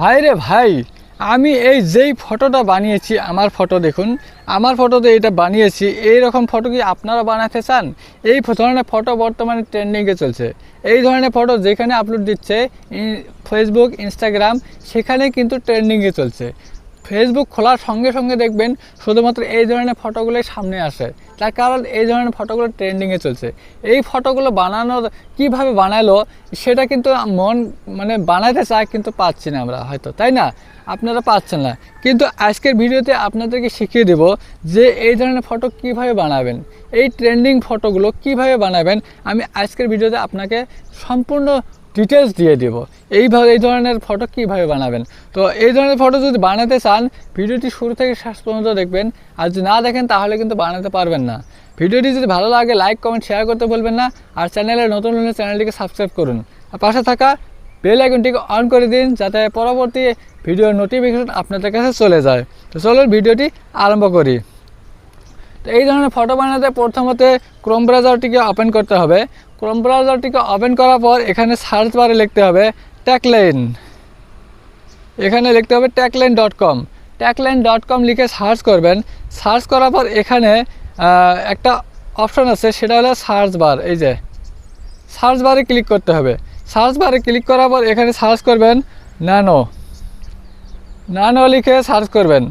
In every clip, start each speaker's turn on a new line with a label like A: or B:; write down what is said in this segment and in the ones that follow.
A: ভাই রে ভাই, আমি এই যেই ফটোটা বানিয়েছি, আমার ফটো দেখুন, আমার ফটোতে এটা বানিয়েছি। এই রকম ফটো কি আপনারা বানাতে চান? এই ধরনের ফটো বর্তমানে ট্রেন্ডিংয়ে চলছে। এই ধরনের ফটো যেখানে আপলোড দিচ্ছে ফেসবুক, ইনস্টাগ্রাম, সেখানে কিন্তু ট্রেন্ডিংয়ে চলছে। ফেসবুক খোলার সঙ্গে সঙ্গে দেখবেন শুধুমাত্র এই ধরনের ফটোগুলোই সামনে আসে। তার কারণ এই ধরনের ফটোগুলো ট্রেন্ডিংয়ে চলছে। এই ফটোগুলো বানানো কিভাবে বানালো সেটা কিন্তু বানাতে চায়, কিন্তু পাচ্ছি না আমরা, হয়তো তাই না? আপনারা পাচ্ছেন না। কিন্তু আজকের ভিডিওতে আপনাদেরকে শিখিয়ে দেব যে এই ধরনের ফটো কিভাবে বানাবেন, এই ট্রেন্ডিং ফটোগুলো কিভাবে বানাবেন। আমি আজকের ভিডিওতে আপনাকে সম্পূর্ণ ডিটেলস দিয়ে দেব এইভাবে এই ধরনের ফটো কিভাবে বানাবেন। তো এই ধরনের ফটো যদি বানাতে চান, ভিডিওটি শুরু থেকে শেষ পর্যন্ত দেখবেন। আর যদি না দেখেন তাহলে কিন্তু বানাতে পারবেন না। ভিডিওটি যদি ভালো লাগে লাইক, কমেন্ট, শেয়ার করতে বলবেন না। আর চ্যানেলে নতুন হলে চ্যানেলটিকে সাবস্ক্রাইব করুন। আর পাশে থাকা বেল আইকনটিকে অন করে দিন, যাতে পরবর্তী ভিডিওর নোটিফিকেশন আপনাদের কাছে চলে যায়। তো চলুন ভিডিওটি আরম্ভ করি। তো এই ধরনের ফটো বানাতে প্রথমত ক্রোম ব্রাউজারটিকে ওপেন করতে হবে। ক্রোম ব্রাউজারটিকে ওপেন করার পর এখানে সার্চ বারে লিখতে হবে ট্যাগলাইন। এখানে লিখতে হবে tagline.com। tagline.com লিখে সার্চ করবেন। সার্চ করার পর এখানে একটা অপশন আছে, সেটা হলো সার্চ বার। এই যে সার্চ বারে ক্লিক করতে হবে। সার্চ বারে ক্লিক করার পর এখানে সার্চ করবেন নানো লিখে সার্চ করবেন।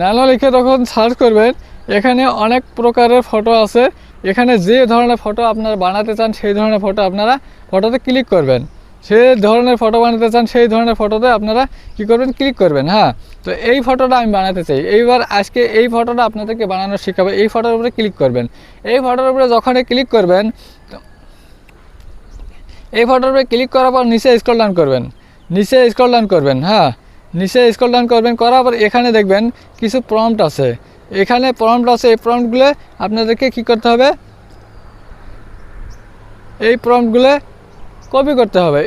A: নানো লিখে তখন সার্চ করবেন, এখানে অনেক প্রকারের ফটো আছে। এখানে যে ধরনের ফটো আপনারা বানাতে চান সেই ধরনের ফটো আপনারা ফটোতে ক্লিক করবেন। সেই ধরনের ফটো বানাতে চান সেই ধরনের ফটোতে আপনারা কী করবেন, ক্লিক করবেন। হ্যাঁ, তো এই ফটোটা আমি বানাতে চাই। এইবার আজকে এই ফটোটা আপনাদেরকে বানানো শেখাবো। এই ফটোর উপরে ক্লিক করবেন। এই ফটোর উপরে যখনই ক্লিক করবেন, এই ফটোর উপরে ক্লিক করার পর নিচে স্ক্রল ডাউন করবেন। হ্যাঁ, নিচে স্ক্রল ডাউন করবেন। করার পর এখানে দেখবেন কিছু প্রম্পট আছে। এখানে প্রম্পট আছে। এই প্রম্পটগুলো আপনাদেরকে কী করতে হবে, এই প্রম্পটগুলো কপি করতে হবে।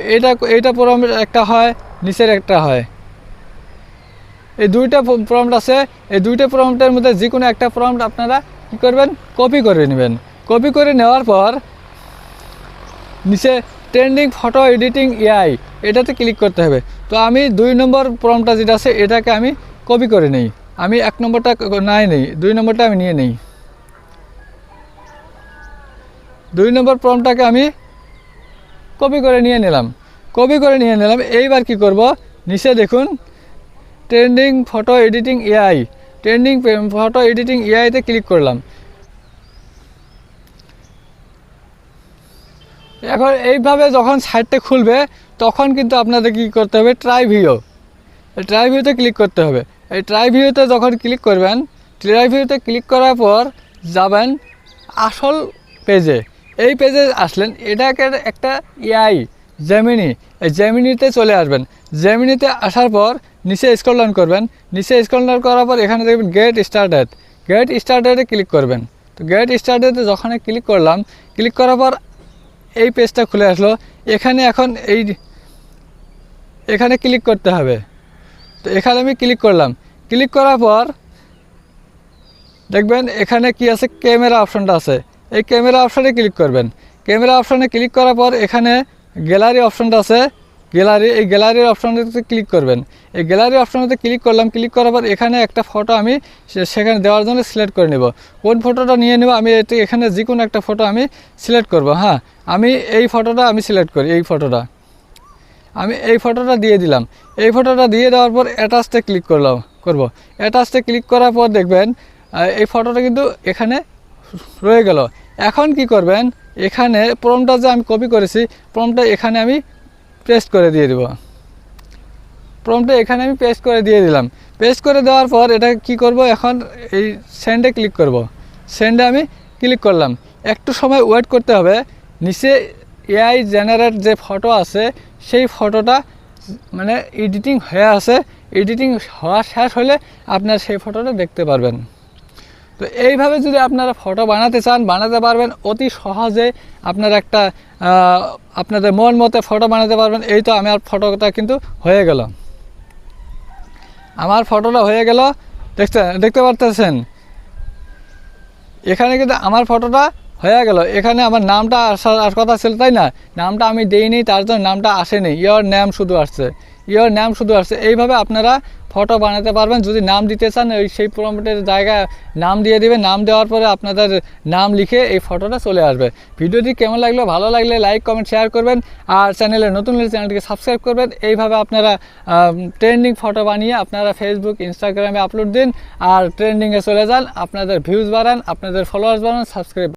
A: এইটা প্রম্পট একটা হয়, নিচের একটা হয়। এই দুইটা প্রম্পট আছে। এই দুইটা প্রম্পটের মধ্যে যে কোনো একটা প্রম্পট আপনারা কী করবেন, কপি করে নেবেন। কপি করে নেওয়ার পর নিচে ট্রেন্ডিং ফটো এডিটিং এআই, এটাতে ক্লিক করতে হবে। তো আমি 2 নম্বর প্রম্পটটা যেটা আছে এটাকে আমি কপি করে নিই। আমি 1 নম্বরটা নেই, 2 নম্বরটা আমি নিয়ে নিই। 2 নম্বর প্রম্পটটাকে আমি কপি করে নিয়ে নিলাম। এইবার কি করব, নিচে দেখুন ট্রেন্ডিং ফটো এডিটিং এআই, এআইতে ক্লিক করলাম। এখন এইভাবে যখন সাইটটা খুলবে তখন কিন্তু আপনাদের কী করতে হবে, ট্রাই ভিউতে ক্লিক করতে হবে। এই ট্রাই ভিউতে যখন ক্লিক করবেন, ট্রাই ভিউতে ক্লিক করার পর যাবেন আসল পেজে। এই পেজে আসলেন, এটাকে একটা এআই জেমিনি, এই জেমিনিতে চলে আসবেন। জেমিনিতে আসার পর নিচে স্ক্রল ডাউন করবেন। করার পর এখানে দেখবেন গেট স্টার্টেডে ক্লিক করবেন। তো গেট স্টার্টেডে যখন ক্লিক করলাম, ক্লিক করার পর এই পেজটা খুলে আসলো। এখানে এখন এখানে ক্লিক করতে হবে। তো এখানে আমি ক্লিক করলাম। ক্লিক করার পর দেখবেন এখানে কি আছে, ক্যামেরা অপশনটা আছে। এই ক্যামেরা অপশনে ক্লিক করবেন। ক্যামেরা অপশনে ক্লিক করার পর এখানে গ্যালারি অপশনটা আছে। এই গ্যালারির অপশনটাতে ক্লিক করবেন। এই গ্যালারি অপশনটাতে ক্লিক করলাম। ক্লিক করার পর এখানে একটা ফটো আমি সেখানে দেওয়ার জন্য সিলেক্ট করে নেব। কোন ফটোটা নিয়ে নেব, আমি এখানে যে কোনো একটা ফটো আমি সিলেক্ট করব। হ্যাঁ, আমি এই ফটোটা আমি সিলেক্ট করি। আমি এই ফটোটা দিয়ে দিলাম। এই ফটোটা দিয়ে দেওয়ার পর অ্যাটাচতে ক্লিক করব। অ্যাটাচতে ক্লিক করার পর দেখবেন এই ফটোটা কিন্তু এখানে রয়ে গেল। এখন কি করবেন, এখানে প্রম্পটটা যে আমি কপি করেছি, প্রম্পটটা এখানে আমি পেস্ট করে দিয়ে দেব। পেস্ট করে দেওয়ার পর এটা কি করব, এখন এই সেন্ডে ক্লিক করব। সেন্ডে আমি ক্লিক করলাম। একটু সময় ওয়েট করতে হবে। নিচে এআই জেনারেট যে ফটো আছে সেই ফটোটা এডিটিং হয়ে আছে। এডিটিং হওয়া শেষ হলে আপনার সেই ফটোটা দেখতে পারবেন। তো এইভাবে যদি আপনারা ফটো বানাতে চান, বানাতে পারবেন অতি সহজে। আপনারা আপনাদের মন মতো ফটো বানাতে পারবেন। এই তো আমার ফটোটা কিন্তু হয়ে গেল। দেখতে পারতেছেন এখানে কিন্তু আমার ফটোটা হয়ে গেল। এখানে আমার নামটা আসার কথা ছিল, তাই না? নামটা আমি দেইনি, তার জন্য নামটা আসেনি। ইয়োর নেম শুধু আসছে। ইয়োর নাম শুধু আসছে। এইভাবে আপনারা ফটো বানাতে পারবেন। যদি নাম দিতে চান ওই সেই প্রম্পটের জায়গায় নাম দিয়ে দিবেন, নাম দেওয়ার পরে আপনাদের নাম লিখে এই ফটোটা চলে আসবে। ভিডিওটি কেমন লাগলো, ভালো লাগলে লাইক কমেন্ট শেয়ার করবেন, আর চ্যানেলে নতুন হলে চ্যানেলটিকে সাবস্ক্রাইব করবেন। এইভাবে আপনারা ট্রেন্ডিং ফটো বানিয়ে আপনারা ফেসবুক ইনস্টাগ্রামে আপলোড দিন আর ট্রেন্ডিংয়ে চলে যান, আপনাদের ভিউজ বাড়ান, আপনাদের ফলোয়ার্স বাড়ান, সাবস্ক্রাইব